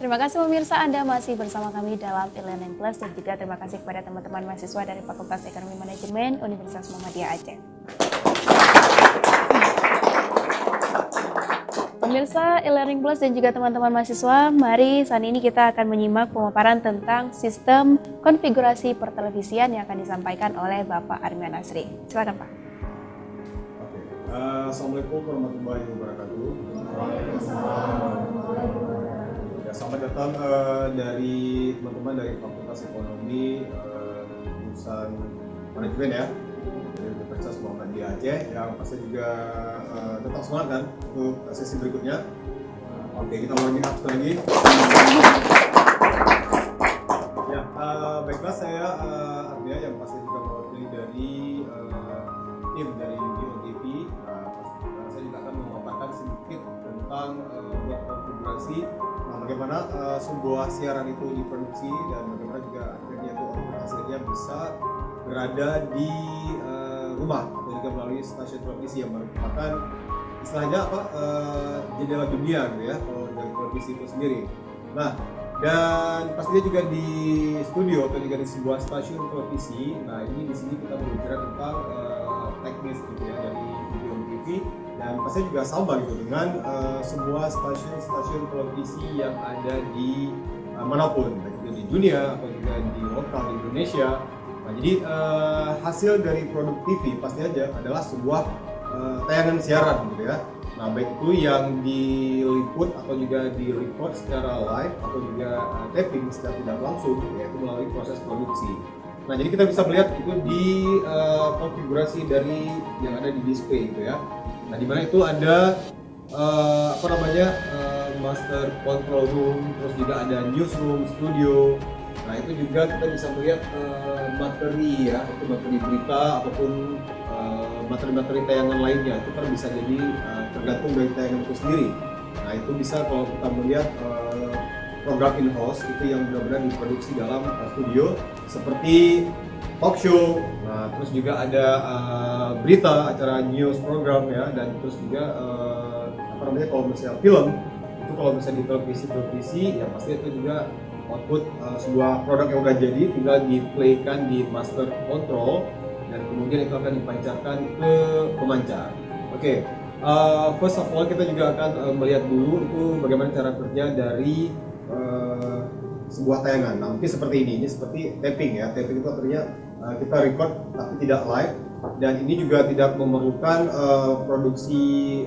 Terima kasih pemirsa, Anda masih bersama kami dalam e-learning plus, dan juga terima kasih kepada teman-teman mahasiswa dari Fakultas Ekonomi Manajemen Universitas Muhammadiyah Aceh. Pemirsa e-learning plus dan juga teman-teman mahasiswa, mari saat ini kita akan menyimak pemaparan tentang sistem konfigurasi pertelevisian yang akan disampaikan oleh Bapak Armian Asri. Silakan Pak. Assalamualaikum warahmatullahi wabarakatuh. Ya, selamat datang dari teman-teman dari Fakultas Ekonomi jurusan Manajemen ya, dari Universitas Muhammadiyah Aceh, yang pasti juga tetap semangat kan untuk sesi berikutnya. Oke, kita mulai meetup sekali lagi. Ya, baiklah, saya Ardia yang pasti juga mewakili dari tim dari Video TV. Saya juga akan memaparkan sedikit tentang buat konfigurasi, bagaimana sebuah siaran itu diproduksi dan bagaimana juga akhirnya itu hasilnya bisa berada di rumah atau juga melalui stasiun televisi yang merupakan istilahnya jendela dunia gitu ya kalau dari televisi itu sendiri. Nah, dan pastinya juga di studio atau juga di sebuah stasiun televisi. Nah, ini di sini kita berbicara tentang teknis gitu ya dari Video TV, dan pasti juga sama gitu dengan semua stasiun televisi yang ada di manapun, baik itu di dunia atau juga di lokal di Indonesia. Nah, jadi hasil dari produk TV pasti aja adalah sebuah tayangan siaran gitu ya. Nah, baik itu yang diliput atau juga di-record secara live atau juga taping secara tidak langsung, yaitu melalui proses produksi. Nah, jadi kita bisa melihat itu di konfigurasi dari yang ada di display gitu ya. Nah, di mana itu ada master control room, terus juga ada newsroom, studio. Nah, itu juga kita bisa melihat materi ya, itu materi berita ataupun materi-materi tayangan lainnya. Itu kan bisa jadi tergantung dari tayangan itu sendiri. Nah, itu bisa kalau kita melihat program in-house itu yang benar-benar diproduksi dalam studio seperti talk show. Nah, terus juga ada berita, acara news program ya, dan terus juga kalau misalnya film itu kalau misalnya di televisi ya pasti itu juga output sebuah produk yang udah jadi tinggal di-playkan di master control dan kemudian itu akan dipancarkan ke pemancar. Oke. First of all kita juga akan melihat dulu itu bagaimana cara kerja dari sebuah tayangan. Nah, mungkin seperti ini seperti taping ya. Taping itu artinya kita record tapi tidak live, dan ini juga tidak memerlukan produksi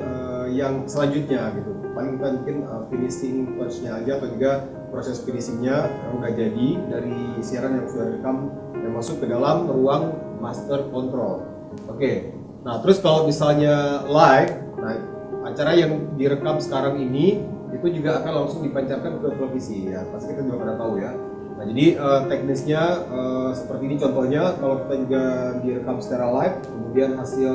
yang selanjutnya gitu. Paling kita mungkin finishing touch-nya aja atau juga proses finishingnya udah jadi dari siaran yang sudah direkam yang masuk ke dalam ruang master control. Oke. Nah, terus kalau misalnya live, nah acara yang direkam sekarang ini itu juga akan langsung dipancarkan ke televisi ya, pasti kita juga pada tahu ya. Nah, jadi teknisnya seperti ini contohnya, kalau kita juga direkam secara live, kemudian hasil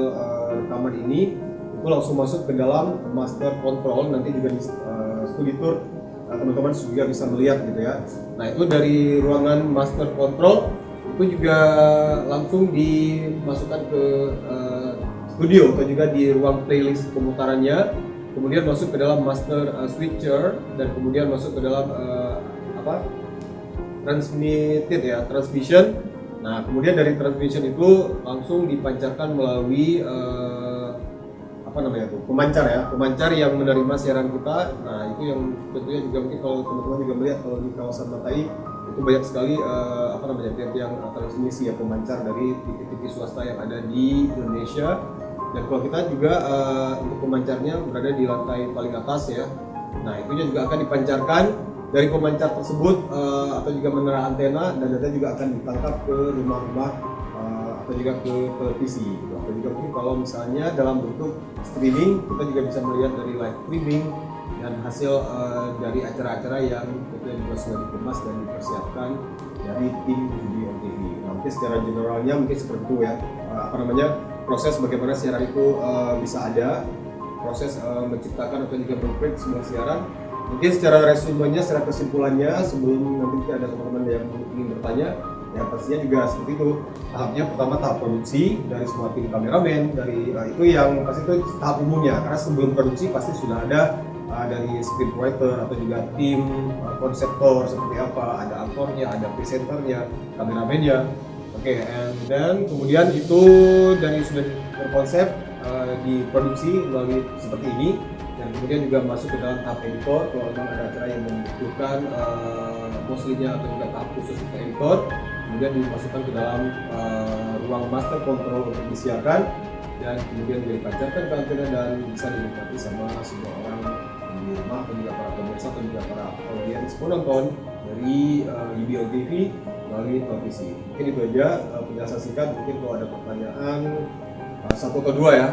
rekaman ini itu langsung masuk ke dalam master control, nanti juga di studi tour teman-teman juga bisa melihat gitu ya. Nah, itu dari ruangan master control itu juga langsung dimasukkan ke studio atau juga di ruang playlist pemutarannya, kemudian masuk ke dalam master switcher, dan kemudian masuk ke dalam transmission. Nah, kemudian dari transmission itu langsung dipancarkan melalui pemancar yang menerima siaran kita. Nah, itu yang tentunya juga mungkin kalau teman-teman juga melihat kalau di kawasan Matai itu banyak sekali tiang transmisi ya, pemancar dari TV-TV swasta yang ada di Indonesia. Dan kalau kita juga untuk pemancarnya berada di lantai paling atas ya. Nah, itu juga akan dipancarkan dari pemancar tersebut atau juga menara antena, dan data juga akan ditangkap ke rumah-rumah atau juga ke televisi gitu. Atau juga mungkin kalau misalnya dalam bentuk streaming, kita juga bisa melihat dari live streaming dan hasil dari acara-acara yang tentunya juga sudah dikemas dan dipersiapkan dari tim Video TV. Nah, mungkin secara generalnya mungkin seperti itu ya, proses bagaimana siaran itu bisa ada, proses menciptakan atau juga memprint sebuah siaran. Mungkin secara resumenya, secara kesimpulannya, sebelum nanti ada teman-teman yang ingin bertanya, ya pastinya juga seperti itu. Tahapnya pertama tahap produksi dari semua tim kameramen, dari itu yang pasti itu tahap umumnya, karena sebelum produksi pasti sudah ada dari scriptwriter atau juga tim konseptor seperti apa, ada aktornya, ada presenternya, kameramennya. Oke, dan kemudian itu dari sudah berkonsep diproduksi melalui seperti ini, dan kemudian juga masuk ke dalam tahap editor kalau memang ada acara yang membutuhkan mostly-nya atau juga tahap khusus untuk editor, kemudian dimasukkan ke dalam ruang master control untuk disiarkan, dan kemudian dipancarkan ke antena dan bisa dinikmati sama semua orang di rumah dan juga para pemirsa atau juga para audiens penonton dari UBO TV melalui televisi. Mungkin itu aja penjelasan singkat. Mungkin kalau ada pertanyaan satu atau dua ya,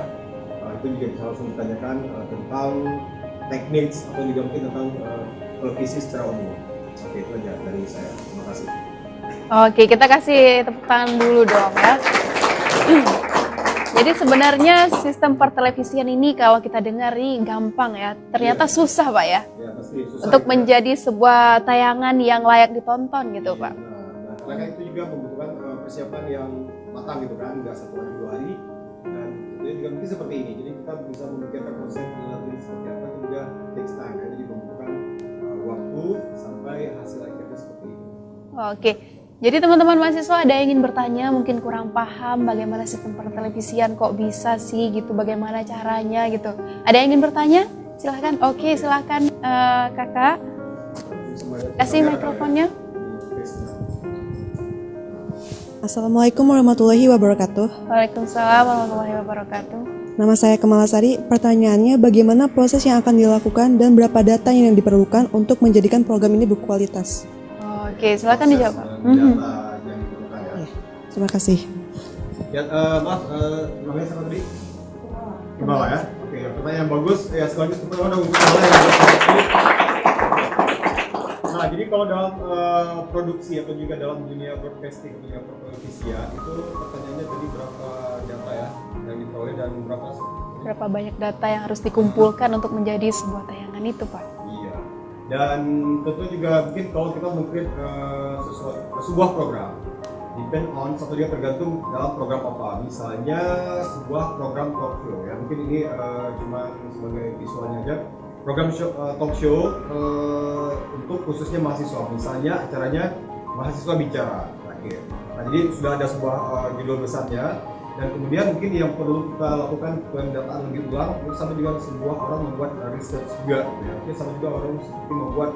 itu juga bisa langsung ditanyakan tentang teknik atau juga mungkin tentang televisi secara umum. Oke, itu aja dari saya. Terima kasih. Oke, kita kasih tepuk tangan dulu dong ya. Jadi sebenarnya sistem pertelevisian ini kalau kita dengar nih gampang ya, ternyata susah Pak ya, Pasti susah untuk ya. menjadi sebuah tayangan yang layak ditonton gitu Pak. Nah, karena itu juga membutuhkan persiapan yang matang gitu kan, nggak 1 hari 2 hari, dan tentunya juga mungkin seperti ini. Jadi kita bisa memikirkan konsep ini seperti apa itu juga takes time ya. Jadi membutuhkan waktu sampai hasil akhirnya seperti ini. Oke. Jadi teman-teman mahasiswa ada yang ingin bertanya, mungkin kurang paham bagaimana sistem pertelevisian kok bisa sih gitu, bagaimana caranya gitu. Ada yang ingin bertanya? Silahkan. Oke, silahkan kakak. Kasih mikrofonnya. Assalamualaikum warahmatullahi wabarakatuh. Waalaikumsalam warahmatullahi wabarakatuh. Nama saya Kemalasari. Pertanyaannya, bagaimana proses yang akan dilakukan dan berapa data yang diperlukan untuk menjadikan program ini berkualitas? Oke, silakan dijawab. Pak. Data yang diperlukan ya. Terima kasih. Ya, maaf, namanya siapa tadi? Kemala ya? Oke, pertanyaan bagus. Ya, sekaligus pertanyaan ada untuk Kemala yang Nah, jadi kalau dalam produksi atau juga dalam dunia broadcasting atau juga pertelevisian itu pertanyaannya tadi berapa data ya yang diperoleh dan Berapa banyak data yang harus dikumpulkan untuk menjadi sebuah tayangan itu Pak? Iya. Dan tentu juga mungkin kalau kita mengkreat sebuah program, depend on satu dia tergantung dalam program apa. Misalnya sebuah program talk show ya, mungkin ini cuma sebagai visualnya aja. Program talk show untuk khususnya mahasiswa, misalnya acaranya mahasiswa bicara terakhir. Nah, jadi sudah ada sebuah judul besarnya, dan kemudian mungkin yang perlu kita lakukan pendataan lebih ulang, itu sama juga sebuah orang membuat research juga, ya. Mungkin sama juga orang seperti membuat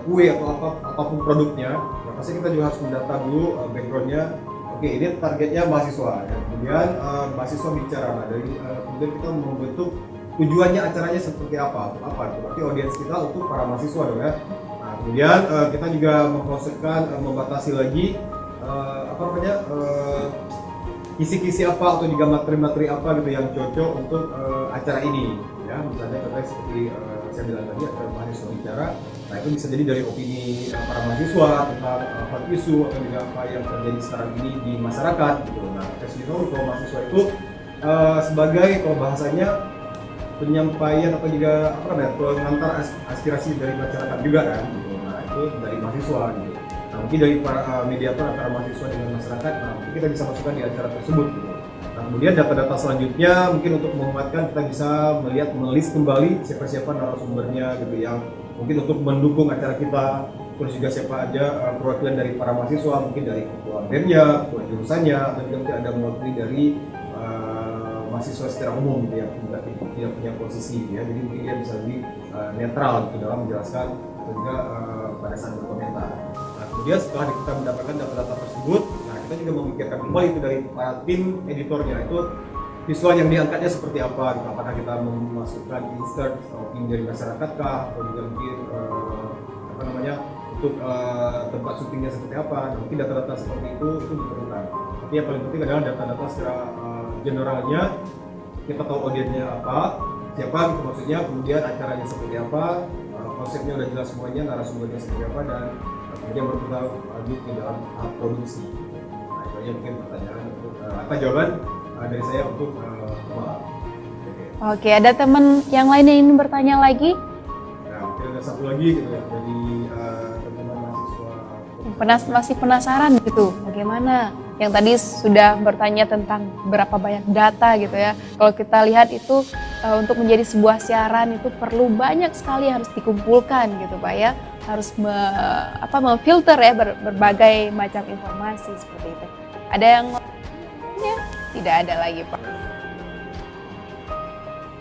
kue atau apapun produknya. Ya, pasti kita juga harus mendata dulu backgroundnya. Oke, ini targetnya mahasiswa, ya. Kemudian mahasiswa bicara, nah dari kemudian kita membentuk tujuannya acaranya seperti apa, berarti audiens kita untuk para mahasiswa dong ya. Nah, kemudian kita juga mengkonsepkan, membatasi lagi kisi-kisi apa atau juga materi-materi apa gitu yang cocok untuk acara ini ya. Misalnya contohnya seperti saya bilang tadi, acara mahasiswa bicara, nah itu bisa jadi dari opini para mahasiswa tentang hot isu atau juga apa yang terjadi sekarang ini di masyarakat gitu. Nah, as you know, kalau mahasiswa itu sebagai kalau bahasanya penyampaian atau juga pengantar aspirasi dari masyarakat juga kan gitu. Nah, itu dari mahasiswa gitu. Nah, mungkin dari para mediator antara mahasiswa dengan masyarakat, nah mungkin kita bisa masukkan di acara tersebut gitu. Nah, kemudian data-data selanjutnya mungkin untuk menguatkan kita bisa melihat, menulis kembali siapa-siapa narasumbernya gitu yang mungkin untuk mendukung acara kita, terus juga siapa aja perwakilan dari para mahasiswa, mungkin dari ketua BEM-nya, ketua jurusannya, atau juga mungkin ada mewakili dari mahasiswa secara umum gitu ya, tidak punya posisi ya, jadi mungkin dia bisa lebih netral gitu dalam menjelaskan atau juga pada saat berkomentar. Nah, kemudian setelah kita mendapatkan data-data tersebut, nah kita juga memikirkan kembali itu dari para tim editornya, itu visual yang diangkatnya seperti apa gitu. Apakah kita memasukkan insert opini dari masyarakat kah, atau juga mungkin untuk tempat syutingnya seperti apa. Nah, mungkin data-data seperti itu diperlukan. Tapi yang paling penting adalah data-data secara generalnya, kita tahu audiensnya apa, siapa gitu maksudnya, kemudian acaranya seperti apa, konsepnya udah jelas semuanya, narasumbernya seperti apa, dan kemudian baru kita lanjut ke dalam tahap produksi. Nah, itu aja mungkin pertanyaan untuk jawaban dari saya untuk Oke, ada teman yang lain yang ingin bertanya lagi? Nah, mungkin ada satu lagi gitu ya, dari teman-teman mahasiswa. Masih penasaran gitu, bagaimana? Yang tadi sudah bertanya tentang berapa banyak data gitu ya. Kalau kita lihat itu untuk menjadi sebuah siaran itu perlu banyak sekali harus dikumpulkan gitu Pak ya, harus memfilter ya berbagai macam informasi seperti itu. Ada yang ya, tidak ada lagi Pak.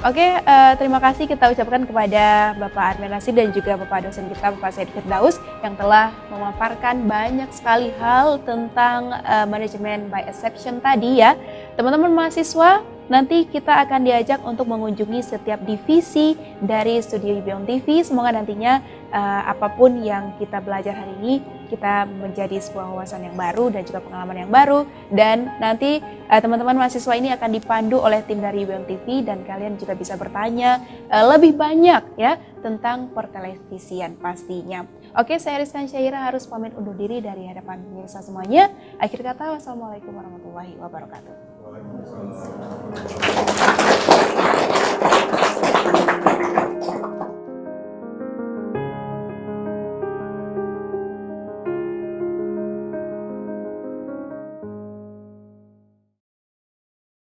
Oke, terima kasih kita ucapkan kepada Bapak Armian Nasri dan juga Bapak dosen kita Bapak Said Firdaus yang telah memaparkan banyak sekali hal tentang manajemen by exception tadi ya. Teman-teman mahasiswa, nanti kita akan diajak untuk mengunjungi setiap divisi dari Studio Beyond TV. Semoga nantinya apapun yang kita belajar hari ini, kita menjadi sebuah wawasan yang baru dan juga pengalaman yang baru. Dan nanti teman-teman mahasiswa ini akan dipandu oleh tim dari Beyond TV dan kalian juga bisa bertanya lebih banyak ya tentang pertelevisian pastinya. Oke, saya Rizkan Syaira harus pamit undur diri dari hadapan pemirsa semuanya. Akhir kata, wassalamualaikum warahmatullahi wabarakatuh. Waalaikumsalam.